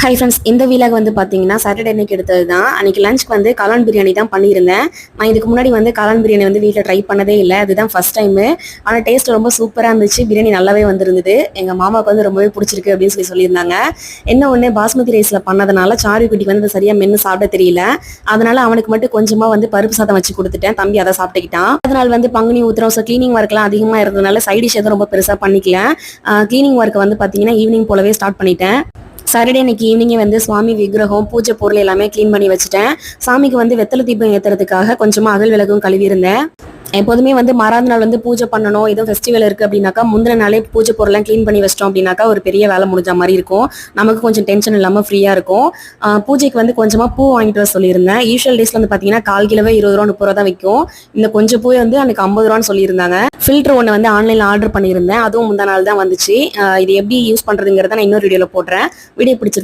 Hi friends, இந்த vlog வந்து பார்த்தீங்கன்னா சாட்டர்டே அன்னைக்கு எடுத்தது தான். அன்னைக்கு லஞ்ச்க்கு வந்து காளான் பிரியாணி தான் பண்ணியிருந்தேன். நான் இதுக்கு முன்னாடி வந்து காளான் பிரியாணி வந்து வீட்டில் ட்ரை பண்ணதே இல்லை. அதுதான் ஃபர்ஸ்ட் டைமு. ஆனால் டேஸ்ட் ரொம்ப சூப்பராக இருந்துச்சு. பிரியாணி நல்லாவே வந்திருந்தது. எங்கள் மாமாவுக்கு வந்து ரொம்பவே பிடிச்சிருக்கு அப்படின்னு சொல்லியிருந்தாங்க. என்ன ஒன்று, பாஸ்மதி ரைஸில் பண்ணதுனால சாரு குட்டிக்கு வந்து சரியாக மென்று சாப்பிட தெரியல. அதனால அவனுக்கு மட்டும் கொஞ்சமாக வந்து பருப்பு சாதம் வச்சு கொடுத்துட்டேன். தம்பி அதை சாப்பிட்டுக்கிட்டான். அதனால் வந்து பங்குனி ஊத்துறோம். ஸோ கிளீனிங் ஒர்க்லாம் அதிகமாக இருந்ததுனால சைட் டிஷ் எதுவும் ரொம்ப பெருசாக பண்ணிக்கல. கிளீனிங் ஒர்க்கை வந்து பார்த்தீங்கன்னா ஈவினிங் போலவே ஸ்டார்ட் பண்ணிட்டேன். சாட்டர்டே இன்னைக்கு ஈவினிங்கே வந்து சுவாமி விக்கிரகம் பூஜை பொருள் எல்லாமே க்ளீன் பண்ணி வச்சுட்டேன். சாமிக்கு வந்து வெத்தலை தீபம் ஏற்றுறதுக்காக கொஞ்சமாக அகல் விளக்கும் கழுவி இருந்தேன். எப்போதுமே வந்து மறாத நாள் வந்து பூஜை பண்ணணும், எதுவும் ஃபெஸ்டிவல் இருக்குது அப்படின்னாக்கா முந்தின நாளே பூஜை பொருள்லாம் க்ளீன் பண்ணி வச்சிட்டோம் அப்படின்னாக்கா ஒரு பெரிய வேலை முடிஞ்ச மாதிரி இருக்கும். நமக்கு கொஞ்சம் டென்ஷன் இல்லாமல் ஃப்ரீயாக இருக்கும். பூஜைக்கு வந்து கொஞ்சமாக பூ வாங்கிட்டு வர சொல்லியிருந்தேன். யூஷுவல் டேஸில் வந்து பார்த்தீங்கன்னா 1/4 கிலோவே 20 ரூபா 30 ரூபா தான் விற்கும். இந்த கொஞ்சம் பூ வந்து அன்றைக்கி 50 ரூபான்னு சொல்லியிருந்தாங்க. ஃபில்டர் ஒன்று வந்து ஆன்லைனில் ஆர்டர் பண்ணியிருந்தேன். அதுவும் முந்தா நாள் தான் வந்துச்சு. இது எப்படி யூஸ் பண்ணுறதுங்கிறத நான் இன்னொரு வீடியோவில் போடுறேன். வீடியோ பிடிச்சிருக்கு